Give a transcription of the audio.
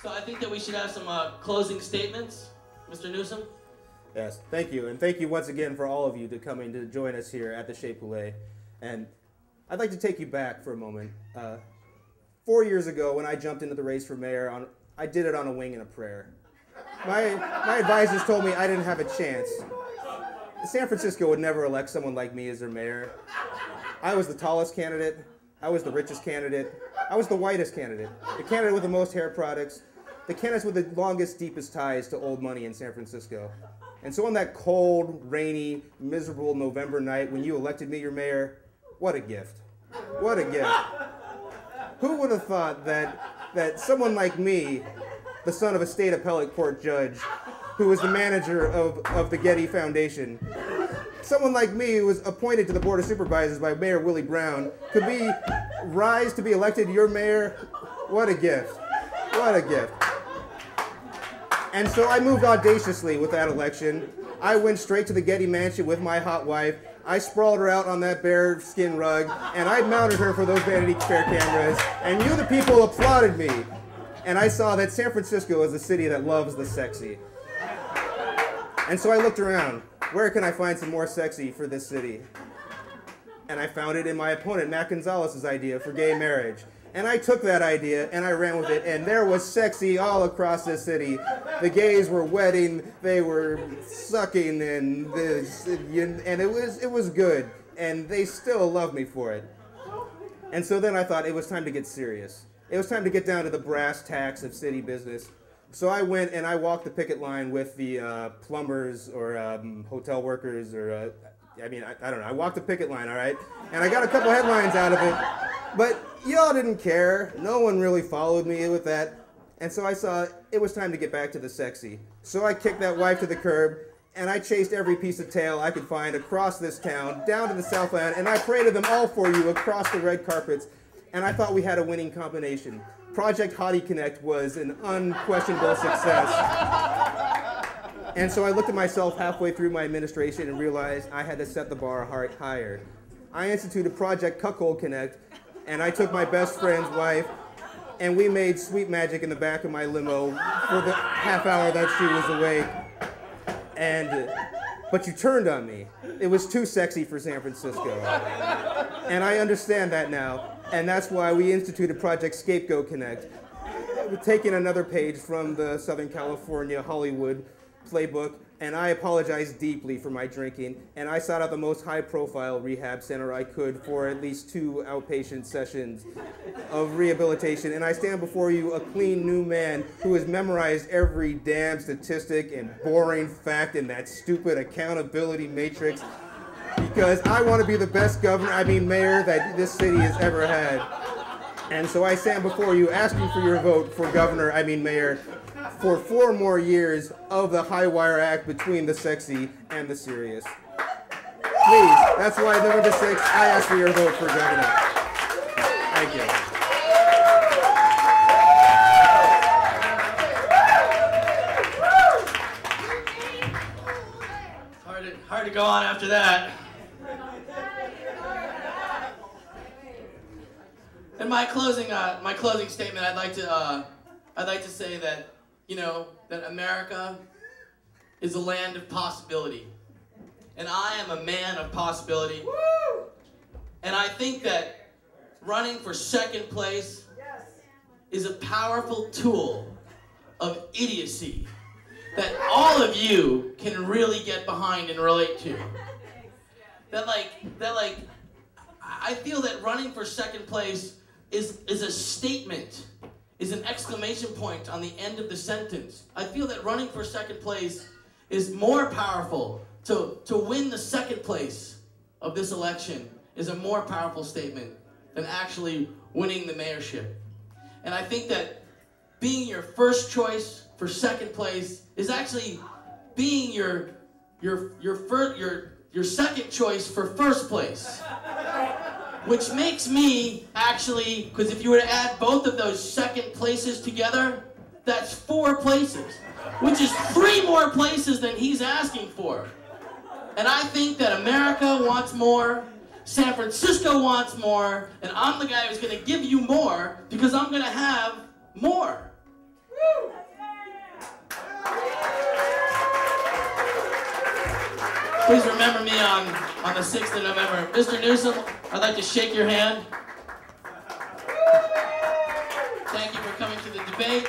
So I think that we should have some closing statements. Mr. Newsom? Yes, thank you. And thank you once again for all of you to coming to join us here at the Chez Poulet. And I'd like to take you back for a moment. 4 years ago, when I jumped into the race for mayor, I did it on a wing and a prayer. My advisors told me I didn't have a chance. San Francisco would never elect someone like me as their mayor. I was the tallest candidate. I was the richest candidate. I was the whitest candidate. The candidate with the most hair products. The candidate with the longest, deepest ties to old money in San Francisco. And so on that cold, rainy, miserable November night when you elected me your mayor, what a gift. What a gift. Who would have thought that someone like me, the son of a state appellate court judge, who was the manager of the Getty Foundation, someone like me who was appointed to the Board of Supervisors by Mayor Willie Brown, could rise to be elected your mayor? What a gift. What a gift. And so I moved audaciously with that election. I went straight to the Getty Mansion with my hot wife. I sprawled her out on that bear skin rug, and I mounted her for those Vanity Fair cameras, and you, the people, applauded me. And I saw that San Francisco is a city that loves the sexy. And so I looked around. Where can I find some more sexy for this city? And I found it in my opponent, Matt Gonzalez's idea for gay marriage. And I took that idea and I ran with it, and there was sexy all across this city. The gays were wedding, they were sucking, and it was good. And they still love me for it. And so then I thought it was time to get serious. It was time to get down to the brass tacks of city business. So I went and I walked the picket line with the plumbers or hotel workers or, I don't know. I walked the picket line, all right? And I got a couple headlines out of it. But y'all didn't care. No one really followed me with that. And so I saw it was time to get back to the sexy. So I kicked that wife to the curb, and I chased every piece of tail I could find across this town, down to the Southland, and I paraded them all for you across the red carpets. And I thought we had a winning combination. Project Hottie Connect was an unquestionable success. And so I looked at myself halfway through my administration and realized I had to set the bar higher. I instituted Project Cuckold Connect, and I took my best friend's wife, and we made sweet magic in the back of my limo for the half hour that she was awake. But you turned on me. It was too sexy for San Francisco. And I understand that now, and that's why we instituted Project Scapegoat Connect. We're taking another page from the Southern California Hollywood playbook, and I apologize deeply for my drinking, and I sought out the most high-profile rehab center I could for at least 2 outpatient sessions of rehabilitation, and I stand before you a clean new man who has memorized every damn statistic and boring fact in that stupid accountability matrix, because I want to be the best mayor that this city has ever had. And so I stand before you asking for your vote for mayor, for 4 more years of the high wire act between the sexy and the serious. Please, that's why November 6th, I ask for your vote for governor. Thank you. Hard to go on after that. In my closing statement, I'd like to say that, that America is a land of possibility. And I am a man of possibility. Woo! And I think that running for second place is a powerful tool of idiocy that all of you can really get behind and relate to. I feel that running for second place is a statement, is an exclamation point on the end of the sentence. I feel that running for second place is more powerful. To win the second place of this election is a more powerful statement than actually winning the mayorship. And I think that being your first choice for second place is actually being your second choice for first place. Which makes me actually, because if you were to add both of those second places together, that's 4 places, which is 3 more places than he's asking for. And I think that America wants more, San Francisco wants more, and I'm the guy who's going to give you more because I'm going to have more. Please remember me on the 6th of November. Mr. Newsom, I'd like to shake your hand. Thank you for coming to the debate.